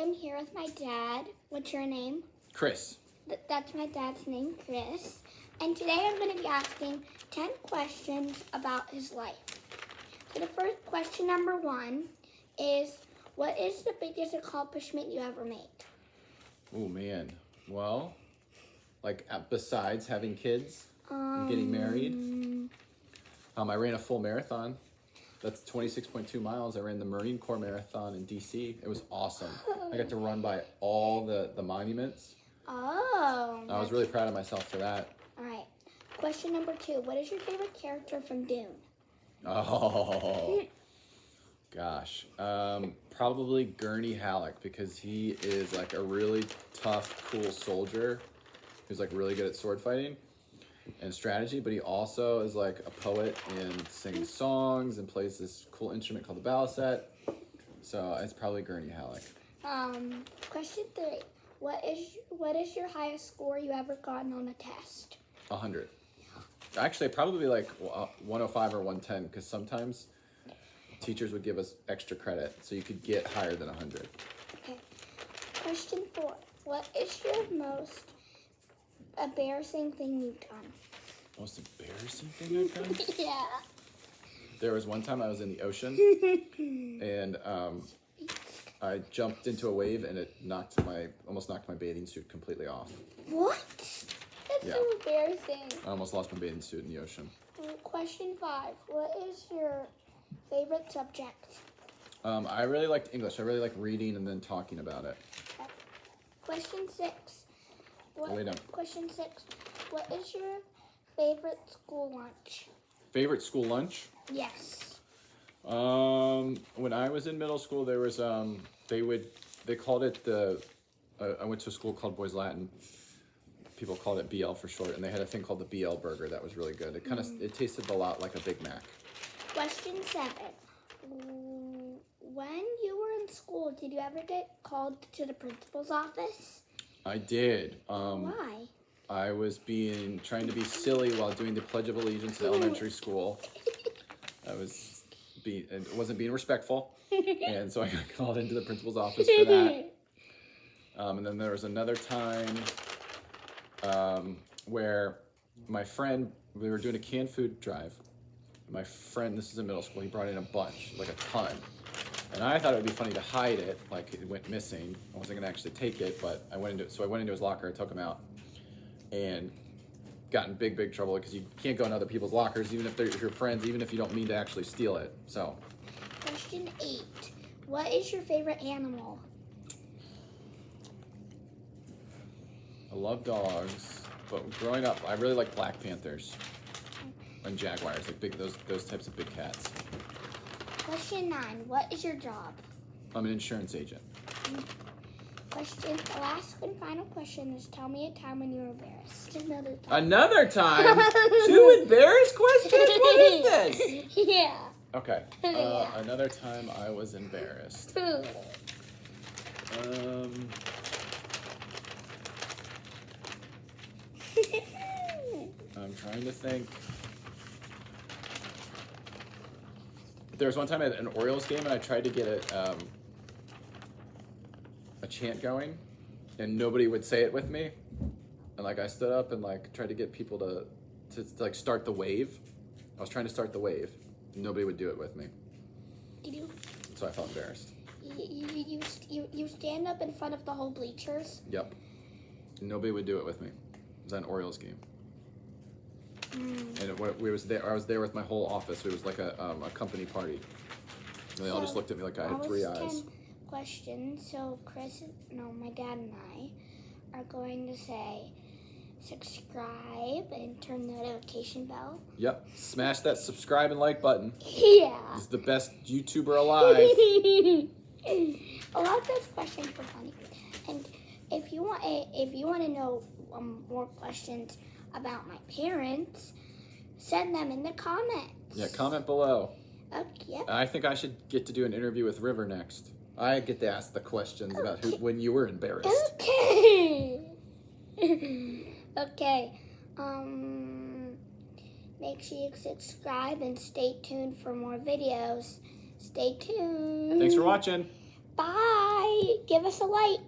am here with my dad. What's your name? Chris. That's my dad's name, Chris. And today I'm going to be asking 10 questions about his life. So the first question, number 1, is what is the biggest accomplishment you ever made? Oh, man. Well, like besides having kids and getting married, I ran a full marathon. That's 26.2 miles. I ran the Marine Corps Marathon in D.C. It was awesome. I got to run by all the monuments. Oh. I was really proud of myself for that. All right. Question number 2. What is your favorite character from Dune? Oh, gosh. Probably Gurney Halleck, because he is like a really tough, cool soldier who's like really good at sword fighting and strategy, but he also is like a poet and sings songs and plays this cool instrument called the balisette. So it's probably Gurney Halleck. Question 3. What is your highest score you ever gotten on a test? 100. Actually, probably like 105 or 110, because sometimes teachers would give us extra credit, so you could get higher than 100. Okay. Question 4. What is your most embarrassing thing you've done? Most embarrassing thing I've done? Yeah. There was one time I was in the ocean, and I jumped into a wave, and it almost knocked my bathing suit completely off. What? That's Yeah. so embarrassing. I almost lost my bathing suit in the ocean. Question 5. What is your favorite subject? I really liked English. I really like reading and then talking about it. Question 6. Wait up. Question 6. What is your favorite school lunch? Favorite school lunch? Yes. When I was in middle school, there was they called it I went to a school called Boys Latin. People called it BL for short, and they had a thing called the BL burger that was really good. It tasted a lot like a Big Mac. Question 7. When you were in school, did you ever get called to the principal's office? I did. Why? I was trying to be silly while doing the Pledge of Allegiance in elementary school. It wasn't being respectful, and so I got called into the principal's office for that. And then there was another time where my friend, we were doing a canned food drive. My friend, this is in middle school, he brought in a bunch, like a ton. And I thought it would be funny to hide it, like it went missing. I wasn't gonna actually take it, but I went into his locker, I took him out, and got in big trouble because you can't go in other people's lockers, even if they're your friends, even if you don't mean to actually steal it. So. Question 8. What is your favorite animal? I love dogs, but growing up, I really like Black Panthers and Jaguars, like those types of big cats. Question 9. What is your job? I'm an insurance agent. The last and final question is tell me a time when you were embarrassed. Another time? 2 embarrassed questions? What is this? Yeah. Okay. Yeah. Another time I was embarrassed. I'm trying to think. There was one time at an Orioles game, and I tried to get a chant going, and nobody would say it with me. And like I stood up and like tried to get people to like start the wave. I was trying to start the wave, and nobody would do it with me. Did you? So I felt embarrassed. You stand up in front of the whole bleachers? Yep. Nobody would do it with me. It was an Orioles game. And I was there with my whole office. It was like a company party. And they all just looked at me like I had 3 eyes. 10 questions. So my dad and I are going to say subscribe and turn the notification bell. Yep. Smash that subscribe and like button. Yeah. He's the best YouTuber alive. A lot of those questions were funny. And if you want to know more questions about my parents, send them in the comments. Yeah, comment below. Okay. Yep. I think I should get to do an interview with River next. I get to ask the questions about when you were embarrassed. Okay. Okay. Make sure you subscribe and stay tuned for more videos. Stay tuned. Thanks for watching. Bye. give us a like.